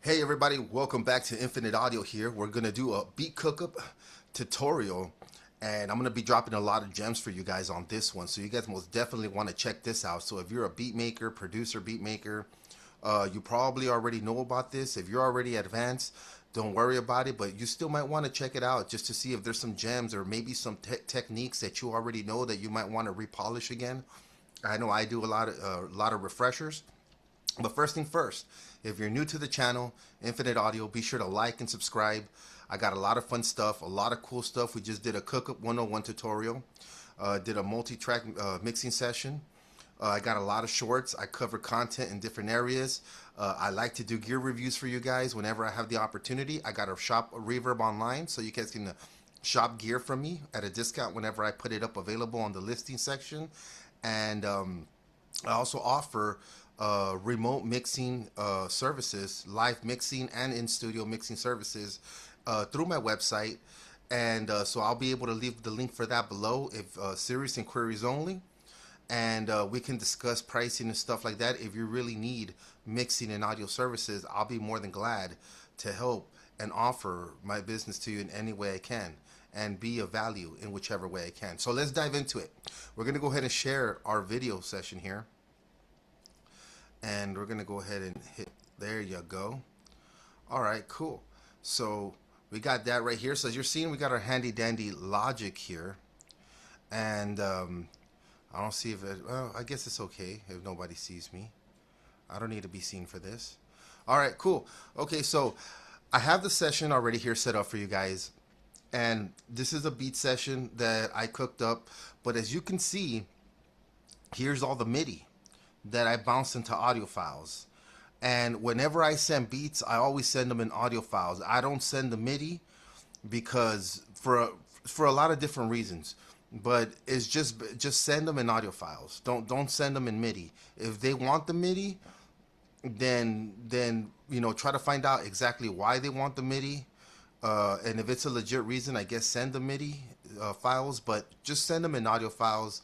Hey everybody, welcome back to Infinite Audio here. We're going to do a beat cookup tutorial and I'm going to be dropping a lot of gems for you guys on this one. So you guys most definitely want to check this out. So if you're a beat maker, producer, beat maker, you probably already know about this. If you're already advanced, don't worry about it, but you still might want to check it out just to see if there's some gems or maybe some techniques that you already know that you might want to repolish again. I know I do a lot of refreshers. But first thing first, if you're new to the channel, Infinite Audio, be sure to like and subscribe. I got a lot of fun stuff, a lot of cool stuff. We just did a Cookup 101 tutorial, did a multi-track mixing session. I got a lot of shorts. I cover content in different areas. I like to do gear reviews for you guys whenever I have the opportunity. I got a shop Reverb online, so you guys can shop gear from me at a discount whenever I put it up available on the listing section. And I also offer remote mixing services, live mixing and in studio mixing services through my website. And so I'll be able to leave the link for that below if serious inquiries only. And we can discuss pricing and stuff like that. If you really need mixing and audio services, I'll be more than glad to help and offer my business to you in any way I can and be of value in whichever way I can. So let's dive into it. We're going to go ahead and share our video session here. And we're going to go ahead and hit, there you go. All right, cool. So we got that right here. So as you're seeing, we got our handy dandy Logic here. And I don't see if it, well, I guess it's okay if nobody sees me. I don't need to be seen for this. All right, cool. Okay, so I have the session already here set up for you guys. And this is a beat session that I cooked up. But as you can see, here's all the MIDI that I bounced into audio files. And whenever I send beats, I always send them in audio files. I don't send the MIDI because for a lot of different reasons. But it's just send them in audio files. Don't send them in MIDI. If they want the MIDI, then try to find out exactly why they want the MIDI. And if it's a legit reason, I guess send the MIDI files. But just send them in audio files.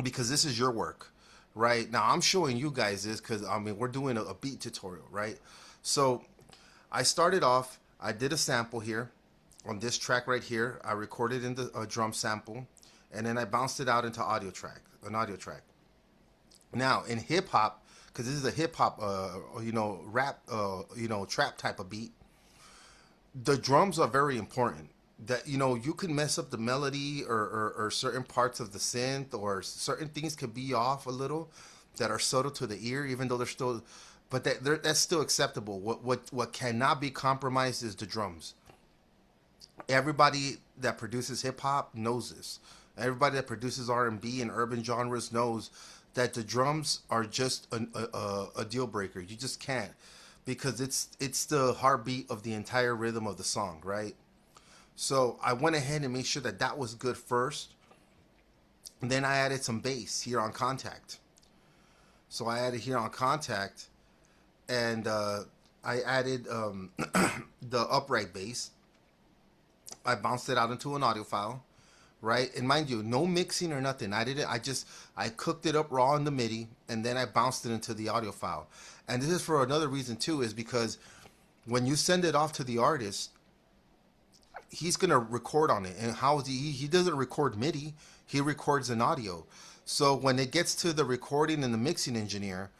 Because this is your work, right? Now I'm showing you guys this because I mean we're doing a beat tutorial, right? So I started off, I did a sample here on this track right here. I recorded in the drum sample, and then I bounced it out into an audio track. Now in hip hop, because this is a hip hop, rap, trap type of beat, the drums are very important. That you can mess up the melody or certain parts of the synth, or certain things could be off a little that are subtle to the ear, even though they're still, but that's still acceptable. What cannot be compromised is the drums. Everybody that produces hip hop knows this. Everybody that produces R&B and urban genres knows that the drums are just a deal breaker. You just can't, because it's the heartbeat of the entire rhythm of the song, right? So I went ahead and made sure that that was good first. And then I added some bass here on contact. So I added here on contact, and I added the upright bass. I bounced it out into an audio file, right? And mind you, no mixing or nothing. I cooked it up raw in the MIDI, and then I bounced it into the audio file. And this is for another reason too, is because when you send it off to the artist, he's gonna record on it. And how is he doesn't record MIDI, he records an audio. So when it gets to the recording and the mixing engineer,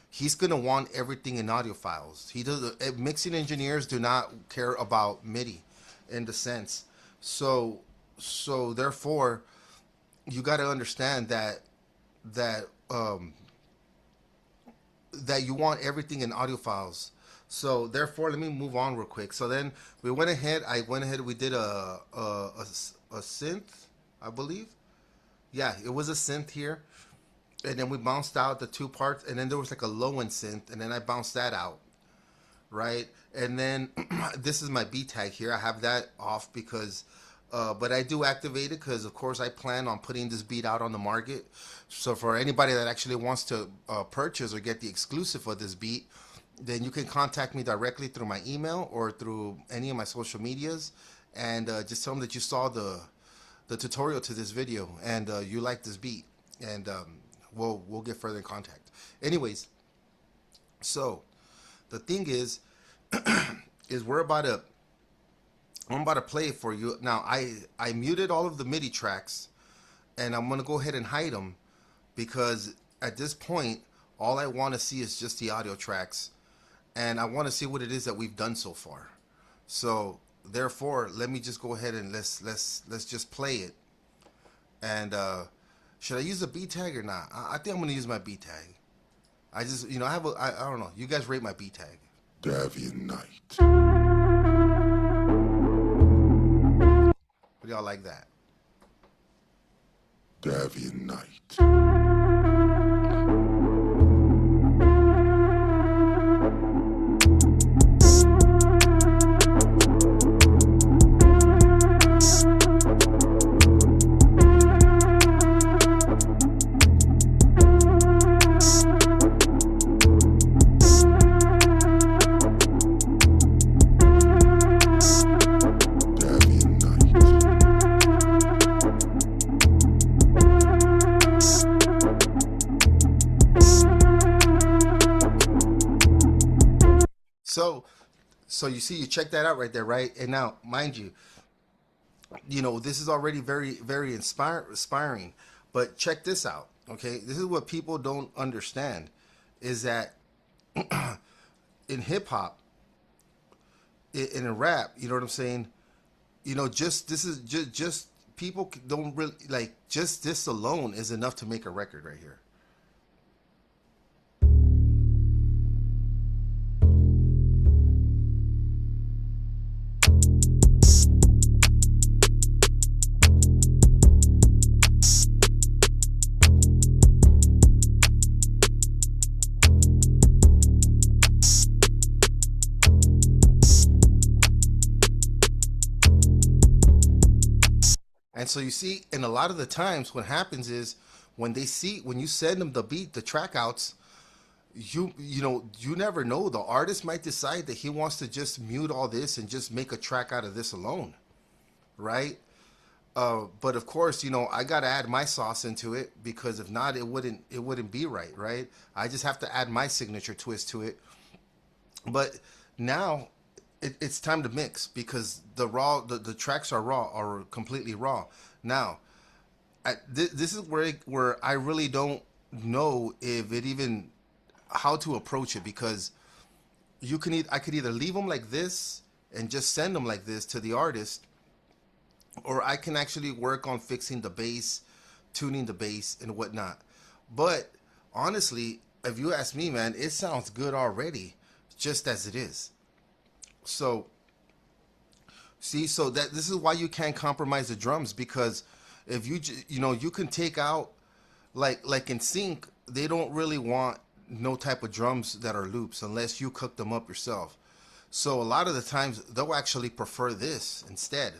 he's gonna want everything in audio files. He does Mixing engineers do not care about MIDI in the sense. So therefore you got to understand that that you want everything in audio files. So therefore, let me move on real quick. So then we went ahead. We did a synth, I believe. Yeah, it was a synth here, and then we bounced out the two parts, and then there was like a low end synth, and then I bounced that out, right? And then this is my B tag here. I have that off because, but I do activate it because, of course, I plan on putting this beat out on the market. So for anybody that actually wants to purchase or get the exclusive of this beat, then you can contact me directly through my email or through any of my social medias, and just tell them that you saw the tutorial to this video and you like this beat, and we'll get further in contact. Anyways, so the thing is we're about to I'm about to play it for you now. I muted all of the MIDI tracks, and I'm gonna go ahead and hide them because at this point, all I want to see is just the audio tracks, and I want to see what it is that we've done so far. So therefore, let me just go ahead and let's just play it. And should I use a B tag or not? I think I'm gonna use my B tag. I just I have I don't know. You guys rate my B tag. Davian Knight. What do y'all like that? Davian Knight. So you see, you check that out right there, right? And now, mind you, this is already very, very inspiring. But check this out, okay? This is what people don't understand, is that in hip hop, in a rap, you know what I'm saying? Just people don't really like. Just this alone is enough to make a record right here. And so you see, and a lot of the times what happens is when you send them the beat, the track outs, you never know. The artist might decide that he wants to just mute all this and just make a track out of this alone, right? But of course, I gotta add my sauce into it, because if not, it wouldn't be right, right? I just have to add my signature twist to it. But now it's time to mix, because the tracks are completely raw. Now, this is where I really don't know if it even how to approach it, because I could either leave them like this and just send them like this to the artist, or I can actually work on fixing the bass, tuning the bass and whatnot. But honestly, if you ask me, man, it sounds good already, just as it is. So that this is why you can't compromise the drums, because if you can take out, like in sync, they don't really want no type of drums that are loops unless you cook them up yourself. So a lot of the times they'll actually prefer this instead.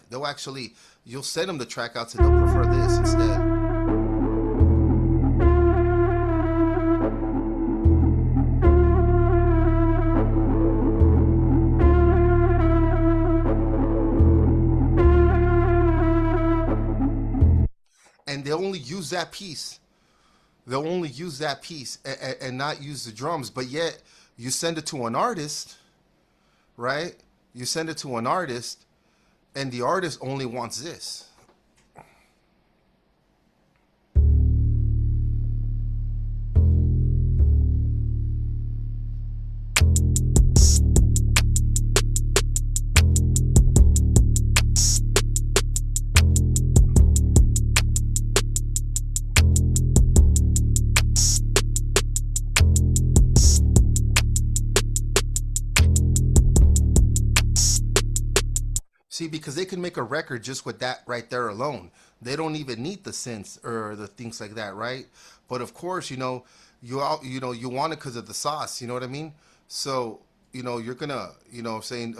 You'll send them the track outs and they'll prefer this instead. And they only use that piece. They'll only use that piece and not use the drums. But yet you send it to an artist, right? You send it to an artist, and the artist only wants this. See, because they can make a record just with that right there alone. They don't even need the synths or the things like that, right? But of course, you want it because of the sauce. You know what I mean? So you're gonna, saying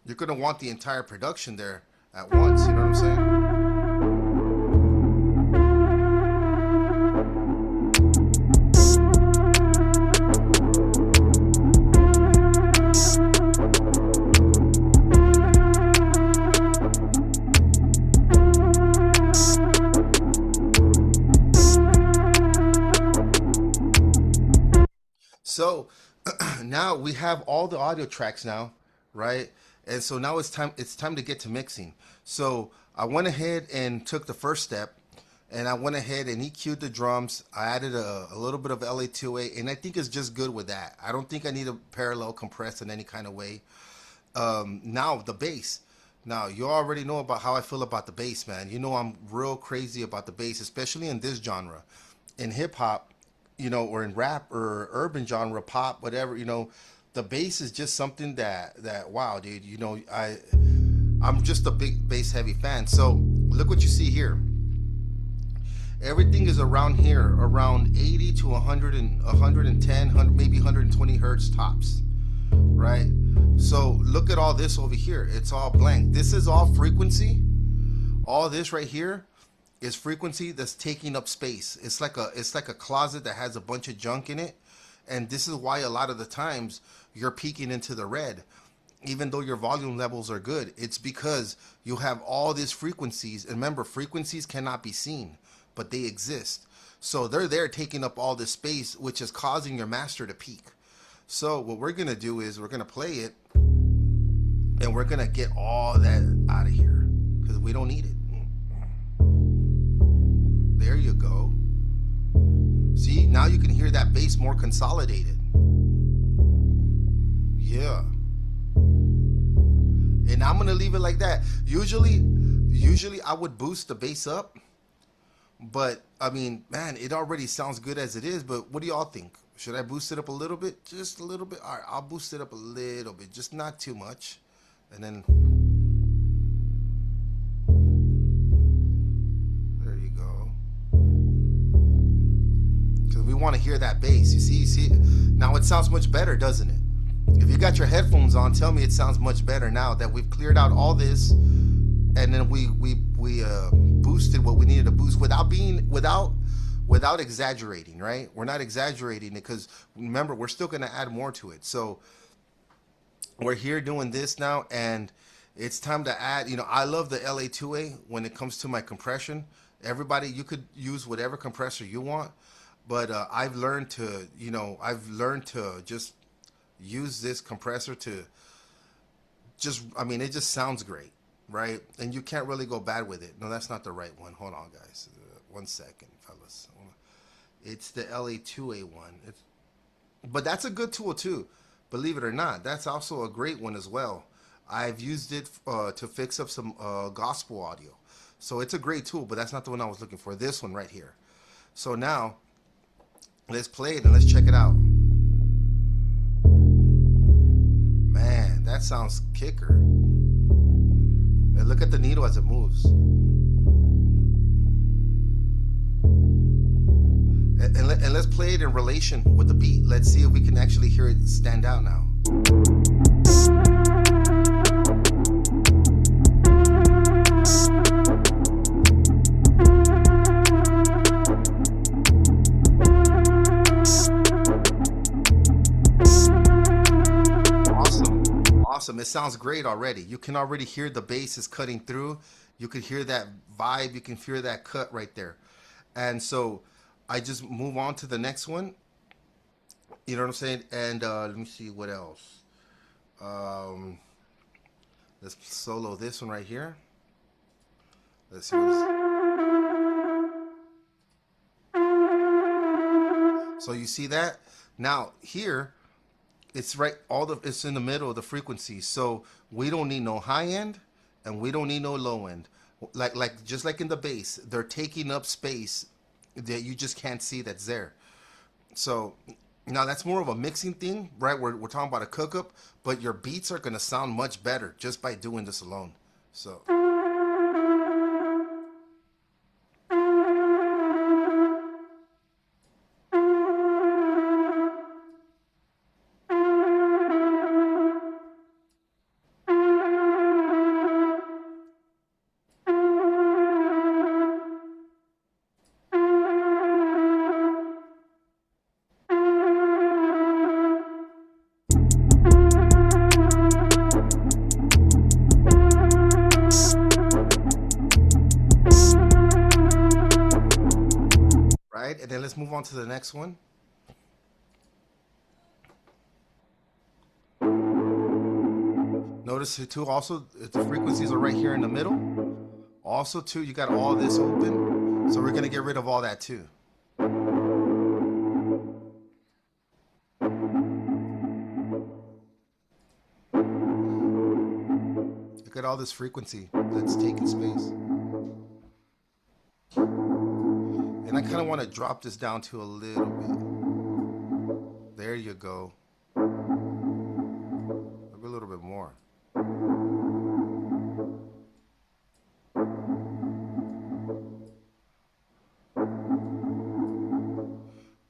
you're gonna want the entire production there at once. You know what I'm saying? now we have all the audio tracks now, right? And so now it's time to get to mixing. So I went ahead and took the first step, and I went ahead and EQ'd the drums. I added a little bit of LA2A, and I think it's just good with that. I don't think I need a parallel compress in any kind of way. Now the bass. Now you already know about how I feel about the bass, man. You know I'm real crazy about the bass, especially in this genre. In hip hop, or in rap or urban genre, pop, whatever, the bass is just something that wow, dude. I'm just a big bass heavy fan. So look what you see here. Everything is around here, around 80 to 100 and 110, maybe 120 hertz tops, right? So look at all this over here. It's all blank. This is all frequency. All this right here is frequency that's taking up space. It's like a closet that has a bunch of junk in it. And this is why a lot of the times you're peaking into the red, even though your volume levels are good. It's because you have all these frequencies. And remember, frequencies cannot be seen, but they exist. So they're there taking up all this space, which is causing your master to peak. So what we're going to do is we're going to play it, and we're going to get all that out of here because we don't need it. There you go. See, now you can hear that bass more consolidated. Yeah. And I'm going to leave it like that. Usually I would boost the bass up, but I mean, man, it already sounds good as it is. But what do y'all think? Should I boost it up a little bit? Just a little bit? All right, I'll boost it up a little bit, just not too much. And then there you go. Because we want to hear that bass. You see, now it sounds much better, doesn't it? If you got your headphones on, tell me it sounds much better now that we've cleared out all this, and then we boosted what we needed to boost without exaggerating, right? We're not exaggerating it because remember, we're still going to add more to it. So we're here doing this now, and it's time to add, I love the LA2A when it comes to my compression. Everybody, you could use whatever compressor you want, but I've learned to just use this compressor to it just sounds great, right? And you can't really go bad with it. No, that's not the right one. Hold on, guys. 1 second, fellas. It's the LA2A one. But that's a good tool too. Believe it or not, that's also a great one as well. I've used it to fix up some gospel audio. So it's a great tool, but that's not the one I was looking for. This one right here. So now, let's play it and let's check it out. Man, that sounds kicker. And look at the needle as it moves. And let's play it in relation with the beat. Let's see if we can actually hear it stand out now. Awesome. It sounds great already. You can already hear the bass is cutting through. You can hear that vibe. You can hear that cut right there. And so I just move on to the next one. You know what I'm saying? And let me see what else. Let's solo this one right here. Let's see what so you see that? Now here, it's right. It's in the middle of the frequency. So we don't need no high end, and we don't need no low end. Just like in the bass, they're taking up space that you just can't see that's there. So now that's more of a mixing thing, right? We're talking about a cook up, but your beats are gonna sound much better just by doing this alone. So. And then let's move on to the next one. notice it too, also, the frequencies are right here in the middle. Also, too, you got all this open. So we're going to get rid of all that, too. Look at all this frequency that's taking space. And I kind of want to drop this down to a little bit. There you go. Maybe a little bit more.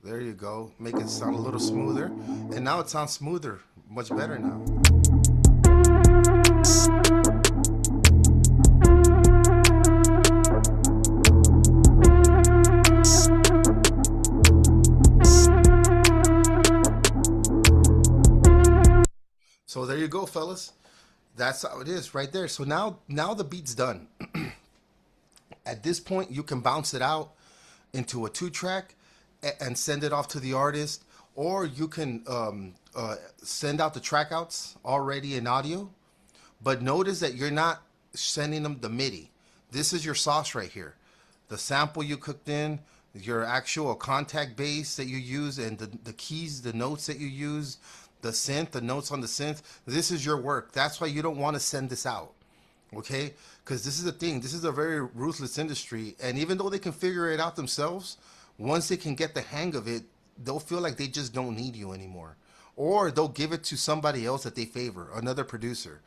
There you go. Make it sound a little smoother. And now it sounds smoother. Much better now. So there you go, fellas. That's how it is right there. So now the beat's done. At this point, you can bounce it out into a 2-track and send it off to the artist, or you can send out the track outs already in audio. But notice that you're not sending them the MIDI. This is your sauce right here. The sample you cooked in, your actual contact bass that you use, and the keys, the notes that you use, the synth, the notes on the synth. This is your work. That's why you don't want to send this out, okay? Because this is the thing. This is a very ruthless industry, and even though they can figure it out themselves, once they can get the hang of it, they'll feel like they just don't need you anymore, or they'll give it to somebody else that they favor, another producer.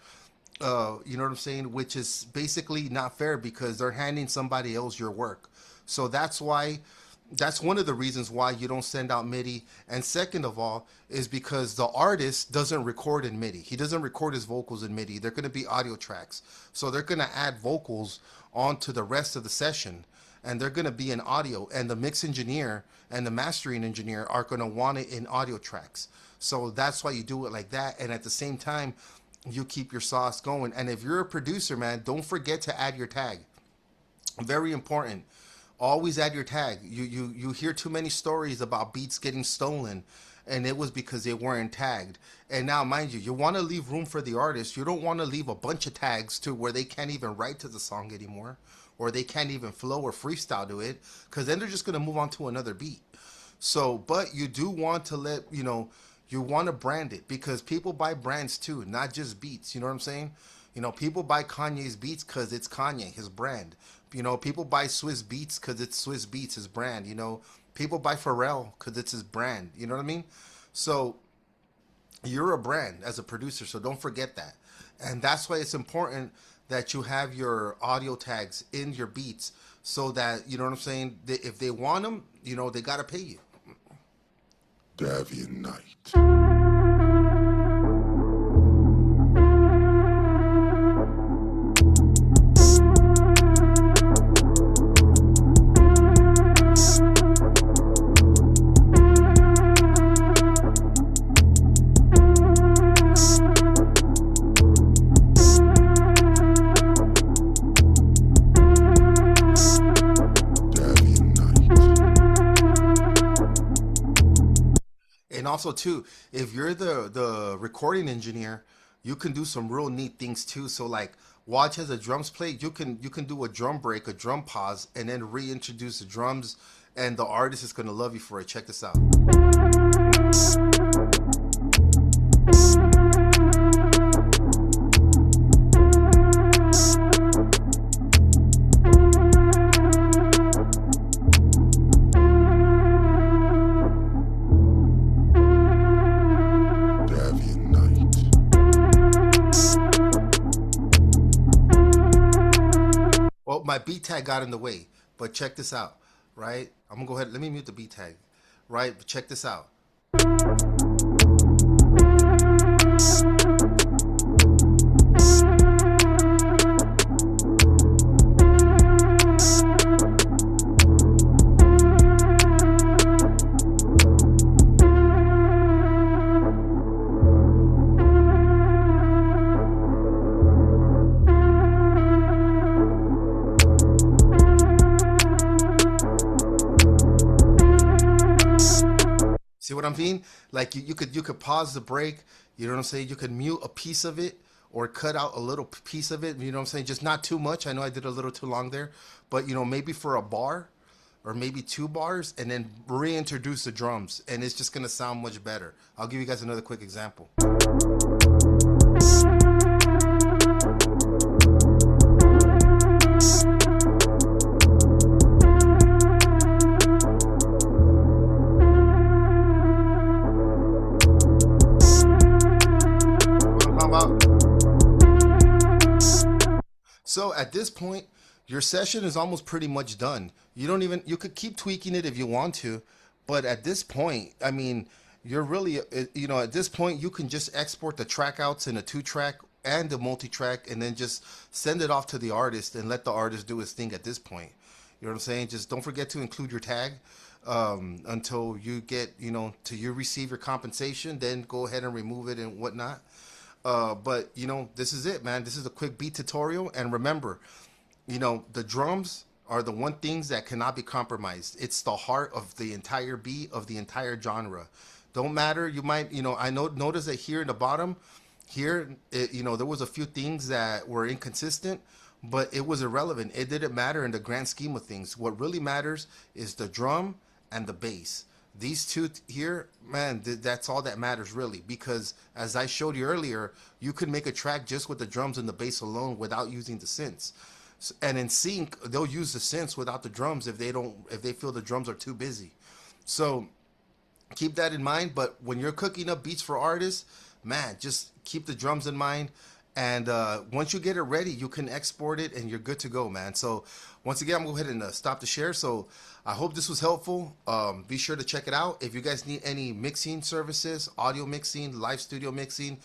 You know what I'm saying? Which is basically not fair because they're handing somebody else your work. So that's why. That's one of the reasons why you don't send out MIDI. And second of all, is because the artist doesn't record in MIDI. He doesn't record his vocals in MIDI. They're going to be audio tracks. So they're going to add vocals onto the rest of the session. And they're going to be in audio. And the mix engineer and the mastering engineer are going to want it in audio tracks. So that's why you do it like that. And at the same time, you keep your sauce going. And if you're a producer, man, don't forget to add your tag. Very important. Always add your tag. You hear too many stories about beats getting stolen, and it was because they weren't tagged. And now, mind you, you want to leave room for the artist. You don't want to leave a bunch of tags to where they can't even write to the song anymore, or they can't even flow or freestyle to it, because then they're just going to move on to another beat. So, but you do want to let, you want to brand it, because people buy brands too, not just beats. You know what I'm saying? People buy Kanye's beats because it's Kanye, his brand. People buy Swiss Beats because it's Swiss Beats, his brand. People buy Pharrell because it's his brand. You know what I mean? So you're a brand as a producer, so don't forget that. And that's why it's important that you have your audio tags in your beats so that, you know what I'm saying, if they want them, they got to pay you. Davian Knight. And also too, if you're the recording engineer, you can do some real neat things too. So like, watch as the drums play, you can do a drum break, a drum pause, and then reintroduce the drums, and the artist is gonna love you for it. Check this out. Well, my beat tag got in the way, but check this out, right? I'm gonna go ahead, let me mute the beat tag, right? But check this out. See what I'm mean? Like you could pause the break, you know what I'm saying? You could mute a piece of it, or cut out a little piece of it. You know what I'm saying? Just not too much. I know I did a little too long there, but you know, maybe for a bar or maybe 2 bars, and then reintroduce the drums, and it's just gonna sound much better. I'll give you guys another quick example. So at this point, your session is almost pretty much done. You don't even, you could keep tweaking it if you want to, but at this point, I mean, you're really, you know, at this point, you can just export the track outs in a 2-track and a multi-track, and then just send it off to the artist and let the artist do his thing at this point. You know what I'm saying? Just don't forget to include your tag until you get, you know, till you receive your compensation. Then go ahead and remove it and whatnot. But you know, this is it, man. This is a quick beat tutorial, and remember, you know, the drums are the one things that cannot be compromised. It's the heart of the entire beat, of the entire genre. Don't matter. You might, you know, I know notice that here in the bottom, here, you know, there was a few things that were inconsistent, but it was irrelevant. It didn't matter in the grand scheme of things. What really matters is the drum and the bass. These two here, man, that's all that matters really, because as I showed you earlier, you could make a track just with the drums and the bass alone without using the synths. And in sync, they'll use the synths without the drums if they feel the drums are too busy. So keep that in mind. But when you're cooking up beats for artists, man, just keep the drums in mind. And once you get it ready, you can export it and you're good to go, man. So once again, I'm going to go ahead and stop the share. So I hope this was helpful. Be sure to check it out. If you guys need any mixing services, audio mixing, live studio mixing,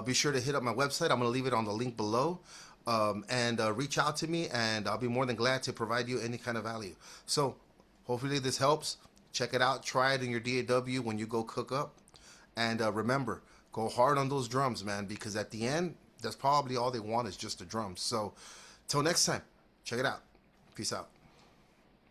be sure to hit up my website. I'm going to leave it on the link below. And reach out to me, and I'll be more than glad to provide you any kind of value. So hopefully this helps. Check it out. Try it in your DAW when you go cook up. And remember, go hard on those drums, man, because at the end, that's probably all they want is just the drums. So till next time, check it out. Peace out.